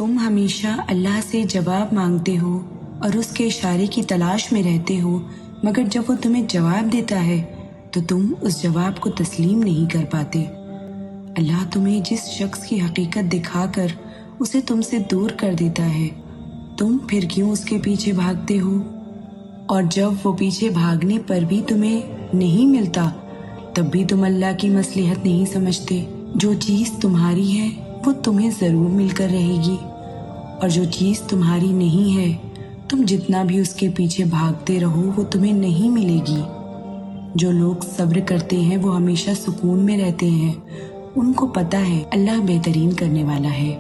تم ہمیشہ اللہ سے جواب مانگتے ہو اور اس کے اشارے کی تلاش میں رہتے ہو، مگر جب وہ تمہیں جواب دیتا ہے تو تم اس جواب کو تسلیم نہیں کر پاتے۔ اللہ تمہیں جس شخص کی حقیقت دکھا کر اسے تم سے دور کر دیتا ہے، تم پھر کیوں اس کے پیچھے بھاگتے ہو؟ اور جب وہ پیچھے بھاگنے پر بھی تمہیں نہیں ملتا تب بھی تم اللہ کی مصلحت نہیں سمجھتے۔ جو چیز تمہاری ہے وہ تمہیں ضرور مل کر رہے گی، اور جو چیز تمہاری نہیں ہے تم جتنا بھی اس کے پیچھے بھاگتے رہو وہ تمہیں نہیں ملے گی۔ جو لوگ صبر کرتے ہیں وہ ہمیشہ سکون میں رہتے ہیں، ان کو پتہ ہے اللہ بہترین کرنے والا ہے۔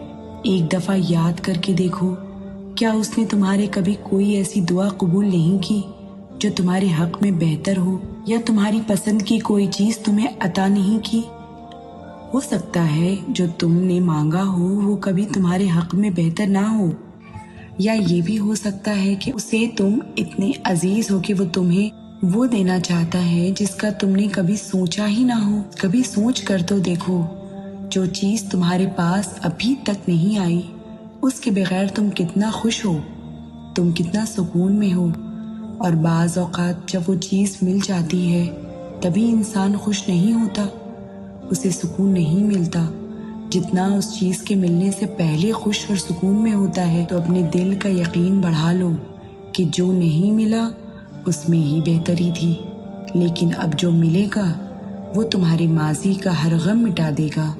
ایک دفعہ یاد کر کے دیکھو، کیا اس نے تمہارے کبھی کوئی ایسی دعا قبول نہیں کی جو تمہارے حق میں بہتر ہو، یا تمہاری پسند کی کوئی چیز تمہیں عطا نہیں کی؟ ہو سکتا ہے جو تم نے مانگا ہو وہ کبھی تمہارے حق میں بہتر نہ ہو، یا یہ بھی ہو سکتا ہے کہ اسے تم اتنے عزیز ہو کہ وہ تمہیں وہ دینا چاہتا ہے جس کا تم نے کبھی سوچا ہی نہ ہو۔ کبھی سوچ کر تو دیکھو، جو چیز تمہارے پاس ابھی تک نہیں آئی اس کے بغیر تم کتنا خوش ہو، تم کتنا سکون میں ہو، اور بعض اوقات جب وہ چیز مل جاتی ہے تبھی انسان خوش نہیں ہوتا، اسے سکون نہیں ملتا جتنا اس چیز کے ملنے سے پہلے خوش اور سکون میں ہوتا ہے۔ تو اپنے دل کا یقین بڑھا لو کہ جو نہیں ملا اس میں ہی بہتری تھی، لیکن اب جو ملے گا وہ تمہارے ماضی کا ہر غم مٹا دے گا،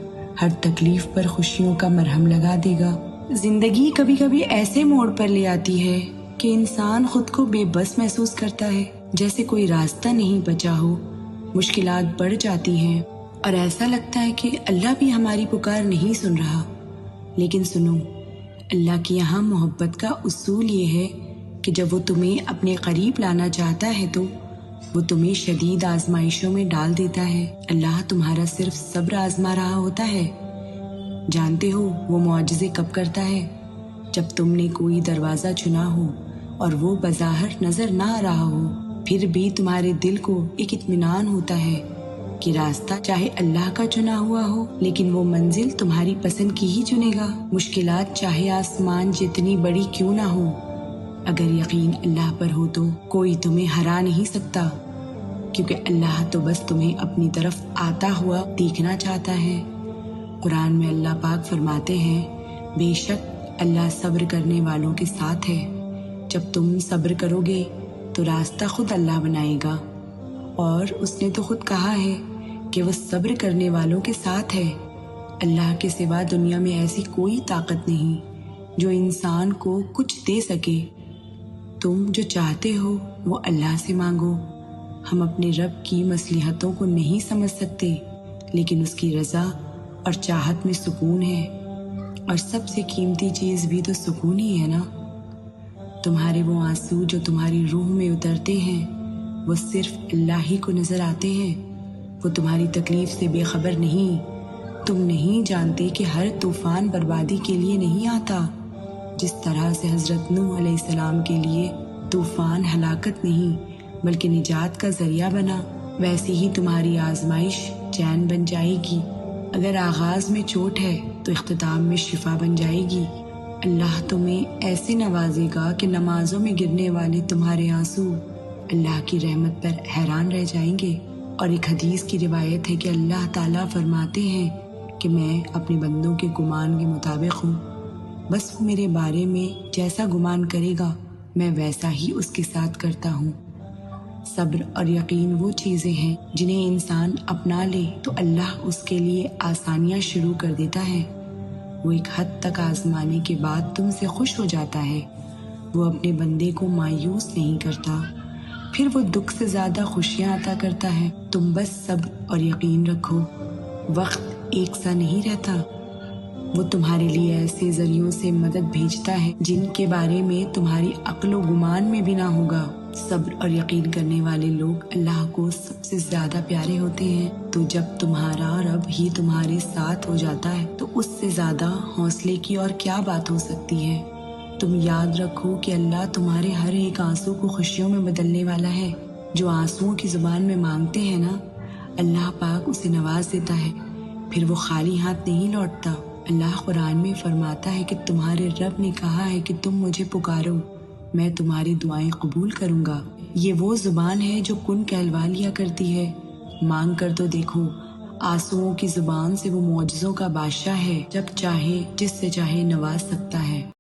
ہر تکلیف پر خوشیوں کا مرہم لگا دے گا۔ زندگی کبھی کبھی ایسے موڑ پر لے آتی ہے کہ انسان خود کو بے بس محسوس کرتا ہے، جیسے کوئی راستہ نہیں بچا ہو، مشکلات بڑھ جاتی ہیں اور ایسا لگتا ہے کہ اللہ بھی ہماری پکار نہیں سن رہا۔ لیکن سنو، اللہ کی یہاں محبت کا اصول یہ ہے کہ جب وہ تمہیں اپنے قریب لانا چاہتا ہے تو وہ تمہیں شدید آزمائشوں میں ڈال دیتا ہے۔ اللہ تمہارا صرف صبر آزما رہا ہوتا ہے۔ جانتے ہو وہ معجزے کب کرتا ہے؟ جب تم نے کوئی دروازہ چنا ہو اور وہ بظاہر نظر نہ آ رہا ہو، پھر بھی تمہارے دل کو ایک اطمینان ہوتا ہے کہ راستہ چاہے اللہ کا چنا ہوا ہو لیکن وہ منزل تمہاری پسند کی ہی چنے گا۔ مشکلات چاہے آسمان جتنی بڑی کیوں نہ ہو، اگر یقین اللہ پر ہو تو کوئی تمہیں ہرا نہیں سکتا، کیونکہ اللہ تو بس تمہیں اپنی طرف آتا ہوا دیکھنا چاہتا ہے۔ قرآن میں اللہ پاک فرماتے ہیں، بے شک اللہ صبر کرنے والوں کے ساتھ ہے۔ جب تم صبر کرو گے تو راستہ خود اللہ بنائے گا، اور اس نے تو خود کہا ہے کہ وہ صبر کرنے والوں کے ساتھ ہے۔ اللہ کے سوا دنیا میں ایسی کوئی طاقت نہیں جو انسان کو کچھ دے سکے۔ تم جو چاہتے ہو وہ اللہ سے مانگو۔ ہم اپنے رب کی مصلحتوں کو نہیں سمجھ سکتے، لیکن اس کی رضا اور چاہت میں سکون ہے، اور سب سے قیمتی چیز بھی تو سکون ہی ہے نا۔ تمہارے وہ آنسو جو تمہاری روح میں اترتے ہیں وہ صرف اللہ ہی کو نظر آتے ہیں، وہ تمہاری تکلیف سے بے خبر نہیں۔ تم نہیں جانتے کہ ہر طوفان بربادی کے لیے نہیں آتا، جس طرح سے حضرت نوح علیہ السلام کے لیے طوفان ہلاکت نہیں بلکہ نجات کا ذریعہ بنا، ویسے ہی تمہاری آزمائش چین بن جائے گی۔ اگر آغاز میں چوٹ ہے تو اختتام میں شفا بن جائے گی۔ اللہ تمہیں ایسے نوازے گا کہ نمازوں میں گرنے والے تمہارے آنسو اللہ کی رحمت پر حیران رہ جائیں گے۔ اور ایک حدیث کی روایت ہے کہ اللہ تعالیٰ فرماتے ہیں کہ میں اپنے بندوں کے گمان کے مطابق ہوں، بس وہ میرے بارے میں جیسا گمان کرے گا میں ویسا ہی اس کے ساتھ کرتا ہوں۔ صبر اور یقین وہ چیزیں ہیں جنہیں انسان اپنا لے تو اللہ اس کے لیے آسانیاں شروع کر دیتا ہے۔ وہ ایک حد تک آزمانے کے بعد تم سے خوش ہو جاتا ہے۔ وہ اپنے بندے کو مایوس نہیں کرتا، پھر وہ دکھ سے زیادہ خوشیاں عطا کرتا ہے۔ تم بس صبر اور یقین رکھو۔ وقت ایک سا نہیں رہتا، وہ تمہارے لیے ایسے ذریعوں سے مدد بھیجتا ہے جن کے بارے میں تمہاری عقل و گمان میں بھی نہ ہوگا۔ صبر اور یقین کرنے والے لوگ اللہ کو سب سے زیادہ پیارے ہوتے ہیں۔ تو جب تمہارا رب ہی تمہارے ساتھ ہو جاتا ہے تو اس سے زیادہ حوصلے کی اور کیا بات ہو سکتی ہے۔ تم یاد رکھو کہ اللہ تمہارے ہر ایک آنسو کو خوشیوں میں بدلنے والا ہے۔ جو آنسوؤں کی زبان میں مانگتے ہیں نا، اللہ پاک اسے نواز دیتا ہے، پھر وہ خالی ہاتھ نہیں لوٹتا۔ اللہ قرآن میں فرماتا ہے کہ تمہارے رب نے کہا ہے کہ تم مجھے پکارو، میں تمہاری دعائیں قبول کروں گا۔ یہ وہ زبان ہے جو کن کہلوا لیا کرتی ہے۔ مانگ کر تو دیکھو، آنسوؤں کی زبان سے وہ معجزوں کا بادشاہ ہے، جب چاہے جس سے چاہے نواز سکتا ہے۔